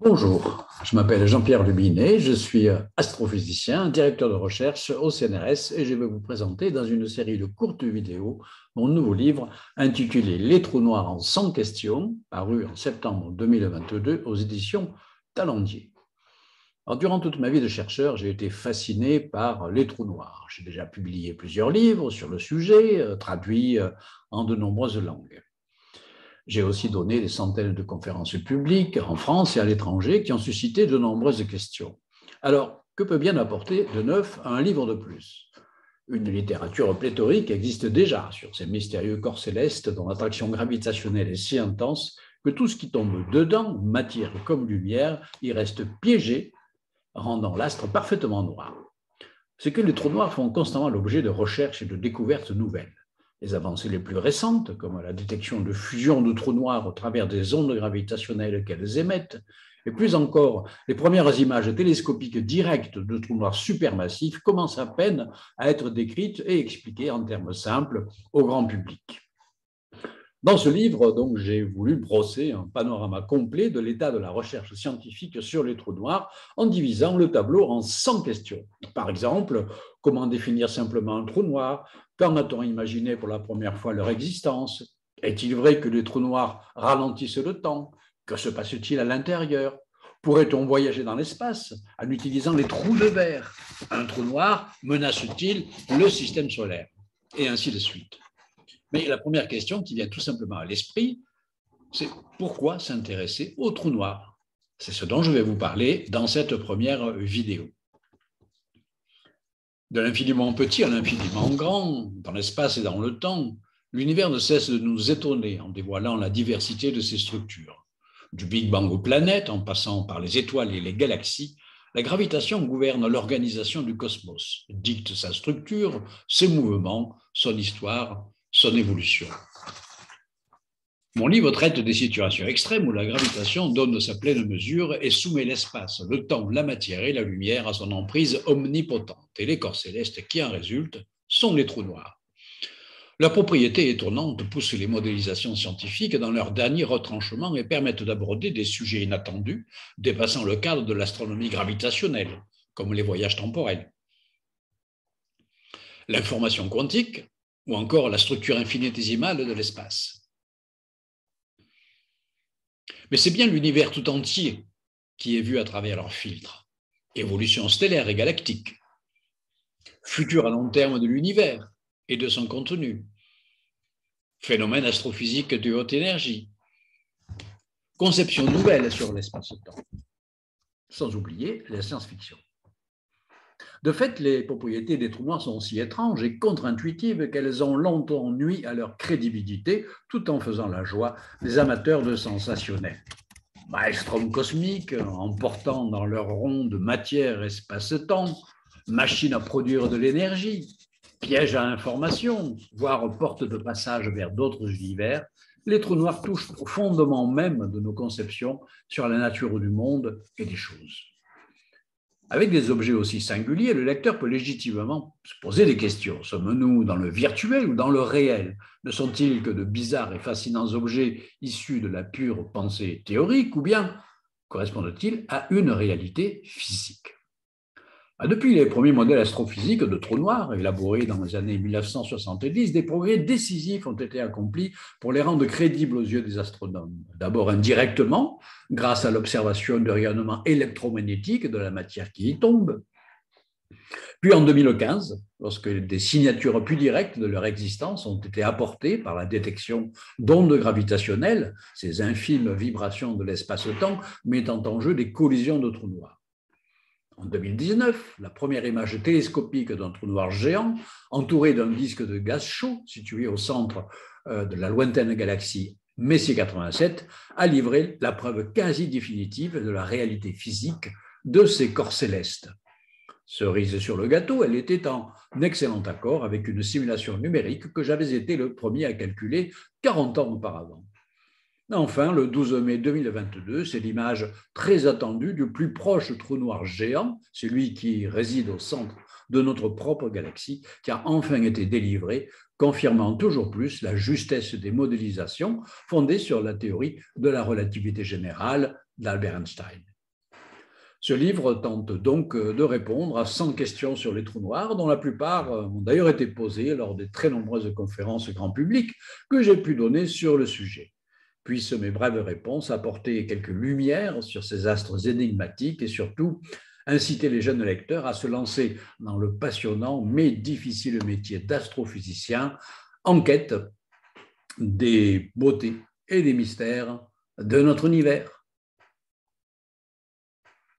Bonjour, je m'appelle Jean-Pierre Lubinet, je suis astrophysicien, directeur de recherche au CNRS et je vais vous présenter dans une série de courtes vidéos mon nouveau livre intitulé Les trous noirs en 100 questions, paru en septembre 2022 aux éditions Talendier. Alors, durant toute ma vie de chercheur, j'ai été fasciné par les trous noirs. J'ai déjà publié plusieurs livres sur le sujet, traduits en de nombreuses langues. J'ai aussi donné des centaines de conférences publiques en France et à l'étranger qui ont suscité de nombreuses questions. Alors, que peut bien apporter de neuf un livre de plus? Une littérature pléthorique existe déjà sur ces mystérieux corps célestes dont l'attraction gravitationnelle est si intense que tout ce qui tombe dedans, matière comme lumière, y reste piégé, rendant l'astre parfaitement noir. C'est que les trous noirs font constamment l'objet de recherches et de découvertes nouvelles. Les avancées les plus récentes, comme la détection de fusion de trous noirs au travers des ondes gravitationnelles qu'elles émettent, et plus encore, les premières images télescopiques directes de trous noirs supermassifs commencent à peine à être décrites et expliquées en termes simples au grand public. Dans ce livre, donc, j'ai voulu brosser un panorama complet de l'état de la recherche scientifique sur les trous noirs en divisant le tableau en 100 questions. Par exemple, comment définir simplement un trou noir? Quand a-t-on imaginé pour la première fois leur existence? Est-il vrai que les trous noirs ralentissent le temps? Que se passe-t-il à l'intérieur? Pourrait-on voyager dans l'espace en utilisant les trous de verre? Un trou noir menace-t-il le système solaire? Et ainsi de suite. Mais la première question qui vient tout simplement à l'esprit, c'est pourquoi s'intéresser aux trous noirs? C'est ce dont je vais vous parler dans cette première vidéo. De l'infiniment petit à l'infiniment grand, dans l'espace et dans le temps, l'univers ne cesse de nous étonner en dévoilant la diversité de ses structures. Du Big Bang aux planètes, en passant par les étoiles et les galaxies, la gravitation gouverne l'organisation du cosmos, dicte sa structure, ses mouvements, son histoire, son évolution. Mon livre traite des situations extrêmes où la gravitation donne sa pleine mesure et soumet l'espace, le temps, la matière et la lumière à son emprise omnipotente. Et les corps célestes qui en résultent sont les trous noirs. Leurs propriétés étonnantes poussent les modélisations scientifiques dans leur dernier retranchement et permettent d'aborder des sujets inattendus, dépassant le cadre de l'astronomie gravitationnelle, comme les voyages temporels, l'information quantique ou encore la structure infinitésimale de l'espace. Mais c'est bien l'univers tout entier qui est vu à travers leurs filtres. Évolution stellaire et galactique, futur à long terme de l'univers et de son contenu, phénomène astrophysique de haute énergie, conception nouvelle sur l'espace-temps, sans oublier la science-fiction. De fait, les propriétés des trous noirs sont si étranges et contre-intuitives qu'elles ont longtemps nui à leur crédibilité, tout en faisant la joie des amateurs de sensationnels. Maelstrom cosmique, emportant dans leur ronde matière, espace-temps, machine à produire de l'énergie, piège à information, voire porte de passage vers d'autres univers, les trous noirs touchent au fondement même de nos conceptions sur la nature du monde et des choses. Avec des objets aussi singuliers, le lecteur peut légitimement se poser des questions. Sommes-nous dans le virtuel ou dans le réel? Ne sont-ils que de bizarres et fascinants objets issus de la pure pensée théorique ou bien correspondent-ils à une réalité physique? Depuis les premiers modèles astrophysiques de trous noirs, élaborés dans les années 1970, des progrès décisifs ont été accomplis pour les rendre crédibles aux yeux des astronomes. D'abord indirectement, grâce à l'observation de rayonnements électromagnétiques de la matière qui y tombe. Puis en 2015, lorsque des signatures plus directes de leur existence ont été apportées par la détection d'ondes gravitationnelles, ces infimes vibrations de l'espace-temps mettant en jeu des collisions de trous noirs. En 2019, la première image télescopique d'un trou noir géant, entouré d'un disque de gaz chaud situé au centre de la lointaine galaxie Messier 87, a livré la preuve quasi définitive de la réalité physique de ces corps célestes. Cerise sur le gâteau, elle était en excellent accord avec une simulation numérique que j'avais été le premier à calculer 40 ans auparavant. Enfin, le 12 mai 2022, c'est l'image très attendue du plus proche trou noir géant, celui qui réside au centre de notre propre galaxie, qui a enfin été délivrée, confirmant toujours plus la justesse des modélisations fondées sur la théorie de la relativité générale d'Albert Einstein. Ce livre tente donc de répondre à 100 questions sur les trous noirs, dont la plupart ont d'ailleurs été posées lors des très nombreuses conférences grand public que j'ai pu donner sur le sujet. Puissent mes brèves réponses apporter quelques lumières sur ces astres énigmatiques et surtout inciter les jeunes lecteurs à se lancer dans le passionnant mais difficile métier d'astrophysicien en quête des beautés et des mystères de notre univers.